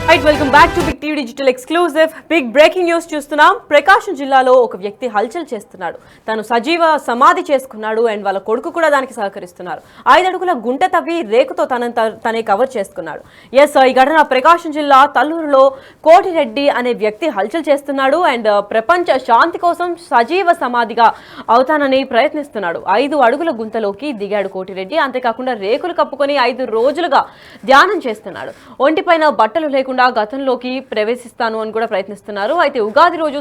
Right welcome back to big TV digital exclusive. Big breaking news చూస్తున్నాం. ప్రకాశం జిల్లాలో ఒక వ్యక్తి హల్చల్ చేస్తున్నాడు. తను సజీవ సమాధి చేసుకున్నాడు అండ్ వాళ్ళ కొడుకు కూడా దానికి సహకరిస్తున్నారు. 5 అడుగుల గుంట తవ్వి రేకుతో తనే కవర్ చేసుకున్నాడు. ఎస్, ఈ ఘటన ప్రకాశం జిల్లా తల్లూరులో కోటిరెడ్డి అనే వ్యక్తి హల్చల్ చేస్తున్నాడు అండ్ ప్రపంచ శాంతి కోసం సజీవ సమాధిగా అవుతానని ప్రయత్నిస్తున్నాడు. 5 అడుగుల గుంతలోకి దిగాడు కోటిరెడ్డి. అంతేకాకుండా రేకులు కప్పుకొని 5 రోజులుగా ధ్యానం చేస్తున్నాడు. ఒంటిపైన బట్టలు లేకుండా గతంలోకి ప్రవేశిస్తాను అని కూడా ప్రయత్నిస్తున్నారు. అయితే ఉగాది రోజు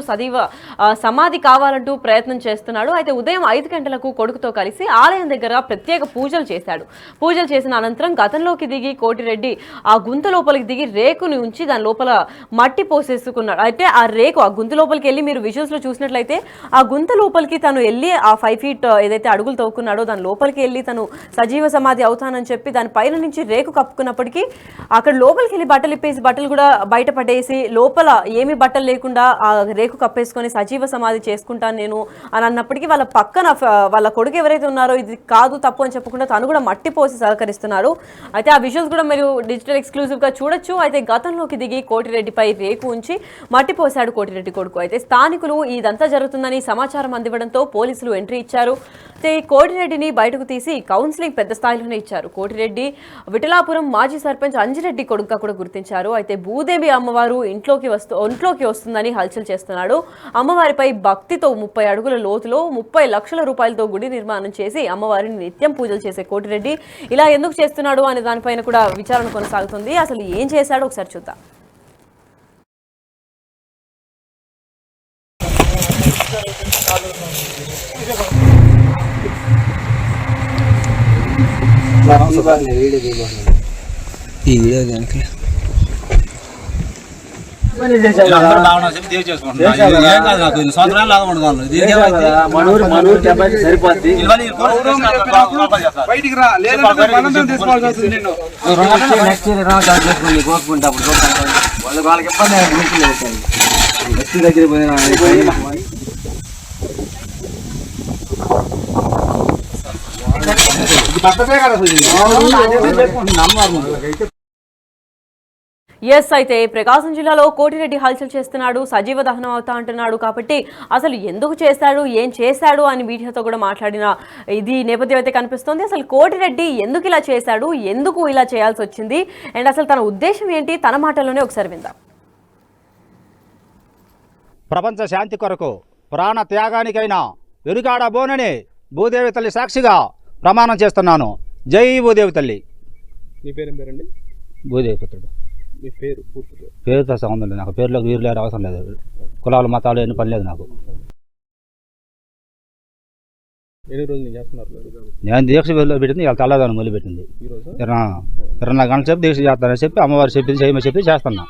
సమాధి కావాలంటూ ప్రయత్నం చేస్తున్నాడు. అయితే ఉదయం 5 గంటలకు కొడుకుతో కలిసి ఆలయం దగ్గర ప్రత్యేక పూజలు చేశాడు. పూజలు చేసిన అనంతరం గతంలోకి దిగి కోటిరెడ్డి ఆ గుంత లోపలికి దిగి రేకుని ఉంచి దాని లోపల మట్టి పోసేసుకున్నాడు. అయితే ఆ గుంత లోపలికి వెళ్ళి మీరు విజువల్స్ లో చూసినట్లయితే ఆ గుంత లోపలికి తను వెళ్ళి ఆ 5 ఫీట్ ఏదైతే అడుగులు తవ్వుకున్నాడో దాని లోపలికి వెళ్ళి తను సజీవ సమాధి అవుతానని చెప్పి దాని పైన నుంచి రేకు కప్పుకున్నప్పటికీ అక్కడ లోపలికి వెళ్ళి బట్టలు ఇప్పేసి బట్టలు కూడా బయట పడేసి లోపల ఏమి బట్టలు లేకుండా ఆ రేకు కప్పేసుకొని సజీవ సమాధి చేసుకుంటాను నేను అని అన్నప్పటికీ వాళ్ళ పక్కన వాళ్ళ కొడుకు ఎవరైతే ఉన్నారో ఇది కాదు తప్పు అని చెప్పకుండా తను కూడా మట్టి పోసి సహకరిస్తున్నారు. అయితే ఆ విజువల్స్ కూడా మీరు డిజిటల్ ఎక్స్క్లూజివ్ గా చూడొచ్చు. అయితే గతంలోకి దిగి కోటిరెడ్డిపై రేకు ఉంచి మట్టి పోశాడు కోటిరెడ్డి కొడుకు. అయితే స్థానికులు ఇదంతా జరుగుతుందని సమాచారం అందివ్వడంతో పోలీసులు ఎంట్రీ ఇచ్చారు. అయితే కోటిరెడ్డిని బయటకు తీసి కౌన్సిలింగ్ పెద్ద స్థాయిలోనే ఇచ్చారు. కోటిరెడ్డి విఠలాపురం మాజీ సర్పంచ్ అంజిరెడ్డి కొడుకుగా కూడా గుర్తించారు. అయితే భూదేవి అమ్మవారు ఒంట్లోకి వస్తుందని హల్చల్ చేస్తున్నాడు. అమ్మవారిపై భక్తితో 30 అడుగుల లోతులో 30 లక్షల రూపాయలతో గుడి నిర్మాణం చేసి అమ్మవారిని నిత్యం పూజలు చేసే కోటిరెడ్డి ఇలా ఎందుకు చేస్తున్నాడు అనే దానిపైన కూడా విచారణ కొనసాగుతుంది. అసలు ఏం చేశాడో ఒకసారి చూద్దాం. ఈ వీడియో దానికి వాళ్ళకి ఇబ్బంది దగ్గర పోయిన ఎస్, అయితే ప్రకాశం జిల్లాలో కోటిరెడ్డి హల్చల్ చేస్తున్నాడు, సజీవ దహనం అవుతా అంటున్నాడు. కాబట్టి అసలు ఎందుకు చేశాడు, ఏం చేశాడు అని మీడియాతో కూడా మాట్లాడిన ఇది నేపథ్యం అయితే కనిపిస్తోంది. అసలు కోటిరెడ్డి ఎందుకు ఇలా చేశాడు, ఎందుకు ఇలా చేయాల్సి వచ్చింది అండ్ అసలు తన ఉద్దేశం ఏంటి, తన మాటల్లోనే ఒకసారి విందాం. ప్రపంచ శాంతి కొరకు ప్రాణ త్యాగానికైనా వెనుకాడబోనని భూదేవి తల్లి సాక్షిగా ప్రమాణం చేస్తున్నాను. జై భూదేవి తల్లి. మీ పేరు ఏం పేరండి? భూదేవి పుత్రుడు. మీ పేరు పేరుతో సంబంధం లేదు నాకు. పేరులోకి వీరు లేరు అవసరం లేదు. కులాలు మతాలు ఎన్ని పని లేదు నాకు. ఎన్ని రోజులు చేస్తున్నారు? నేను దీక్ష పెట్టింది ఇలా తెల్లదాన్ని మొదలుపెట్టింది. 24 గంటల సేపు దీక్ష చేస్తానని చెప్పి అమ్మవారు చెప్పింది చేయమని చెప్పి చేస్తున్నా.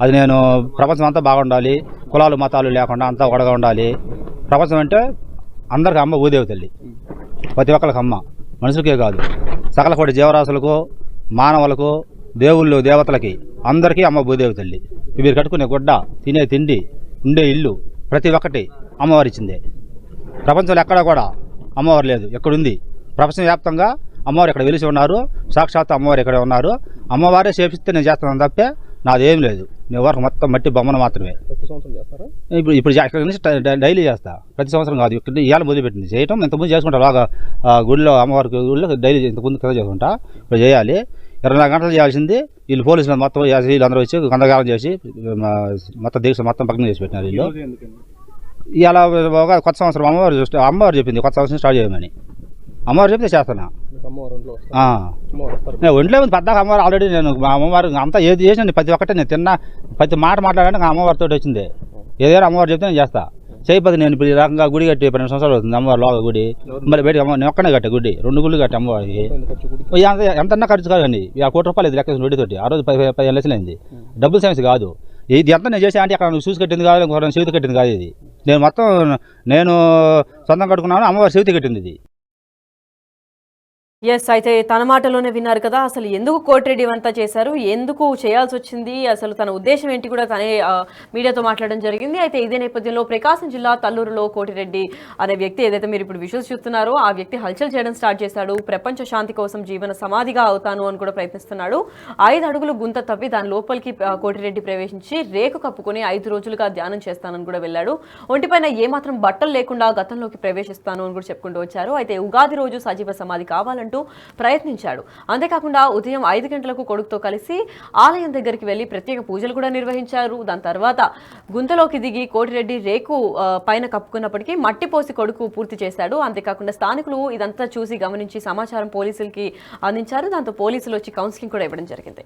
అది నేను ప్రపంచం అంతా బాగుండాలి, కులాలు మతాలు లేకుండా అంతా ఒడగా ఉండాలి. ప్రపంచం అంటే అందరికి అమ్మ భూదేవి తల్లి, ప్రతి ఒక్కరికి అమ్మ, మనుషులకే కాదు సకల కోటి జీవరాశులకు, మానవులకు, దేవుళ్ళు, దేవతలకి అందరికీ అమ్మ భూదేవి తల్లి. మీరు కట్టుకునే గుడ్డ, తినే తిండి, ఉండే ఇల్లు ప్రతి ఒక్కటి అమ్మవారు ఇచ్చిందే. ప్రపంచంలో ఎక్కడా కూడా అమ్మవారు లేదు, ఎక్కడుంది? ప్రపంచవ్యాప్తంగా అమ్మవారు ఇక్కడ వెలిసి ఉన్నారు. సాక్షాత్ అమ్మవారు ఇక్కడ ఉన్నారు. అమ్మవారే చేపిస్తే నేను చేస్తున్నాను తప్పే నాదేం లేదు. నేను వరకు మొత్తం మట్టి బొమ్మను మాత్రమే. ఇప్పుడు ఇక్కడ నుంచి డైలీ చేస్తా, ప్రతి సంవత్సరం కాదు. ఇక్కడ ఇవాళ మొదలుపెట్టింది చేయటం. ఇంతకుముందు చేసుకుంటా బాగా గుడిలో అమ్మవారికి గుడిలో డైలీ ఇంతకుముందు కదా చేసుకుంటా. ఇప్పుడు చేయాలి. 24 గంటలు చేయాల్సింది. వీళ్ళు పోలీసులు మొత్తం వీళ్ళు అందరూ వచ్చి గందరగాలం చేసి మొత్తం దీక్ష మొత్తం భగ్నం చేసి పెట్టినారు వీళ్ళు. ఇలా కొత్త సంవత్సరం అమ్మవారు చెప్పింది కొత్త సంవత్సరం స్టార్ట్ చేయమని. అమ్మవారు చెప్తే చేస్తున్నా. ఒంట్లో ఉంది పెద్దగా అమ్మవారు ఆల్రెడీ. నేను అమ్మవారు అంతా ఏది చేసిన ప్రతి ఒక్కటే నేను తిన్నా ప్రతి మాట మాట్లాడడానికి అమ్మవారితో వచ్చింది. ఏదైనా అమ్మవారు చెప్తే నేను చేస్తా. చేయకపోతే నేను ఇప్పుడు ఈ రకంగా గుడి కట్టి 12 సంవత్సరాలు అవుతుంది. అమ్మవారు లోగా గుడి మరి బయట నేను ఒక్కనే కట్టే గుడి, 2 గుళ్ళు కట్టి అమ్మవారికి ఎంతన్నా ఖర్చు కాదండి. ₹1 కోటి ఇది లెక్క వడ్డీతోటి. ఆ రోజు 15 లక్షలు అయింది. డబ్బులు సమస్య కాదు ఇది. ఎంత నేను చేసా అంటే అక్కడ నువ్వు చూసి కట్టింది కాదు, ఇంకొక చేతి కట్టింది కాదు. ఇది నేను మొత్తం నేను సొంతం కట్టుకున్నాను. అమ్మవారి చేతి కట్టింది ఇది. ఎస్, అయితే తన మాటలోనే విన్నారు కదా, అసలు ఎందుకు కోటిరెడ్డి అంతా చేశారు, ఎందుకు చేయాల్సి వచ్చింది, అసలు తన ఉద్దేశం ఏంటి కూడా తనే మీడియాతో మాట్లాడడం జరిగింది. అయితే ఇదే నేపథ్యంలో ప్రకాశం జిల్లా తల్లూరులో కోటిరెడ్డి అనే వ్యక్తి ఏదైతే మీరు ఇప్పుడు విషువల్స్ చూస్తున్నారో ఆ వ్యక్తి హల్చల్ చేయడం స్టార్ట్ చేశాడు. ప్రపంచ శాంతి కోసం జీవన సమాధిగా అవుతాను అని కూడా ప్రయత్నిస్తున్నాడు. 5 అడుగులు గుంత తవ్వి దాని లోపలికి కోటిరెడ్డి ప్రవేశించి రేకు కప్పుకొని 5 రోజులుగా ధ్యానం చేస్తానని కూడా వెళ్ళాడు. ఒంటిపైన ఏమాత్రం బట్టలు లేకుండా గతంలోకి ప్రవేశిస్తాను అని కూడా చెప్పుకుంటూ వచ్చారు. అయితే ఉగాది రోజు సజీవ సమాధి కావాలంటూ ప్రయత్నించాడు. అంతేకాకుండా ఉదయం 5 గంటలకు కొడుకుతో కలిసి ఆలయం దగ్గరికి వెళ్లి ప్రత్యేక పూజలు కూడా నిర్వహించారు. దాని తర్వాత గుంతలోకి దిగి కోటిరెడ్డి రేకు పైన కప్పుకున్నప్పటికీ మట్టి పోసి కొడుకు పూర్తి చేశాడు. అంతేకాకుండా స్థానికులు ఇదంతా చూసి గమనించి సమాచారం పోలీసులకి అందించారు. దాంతో పోలీసులు వచ్చి కౌన్సిలింగ్ కూడా ఇవ్వడం జరిగింది.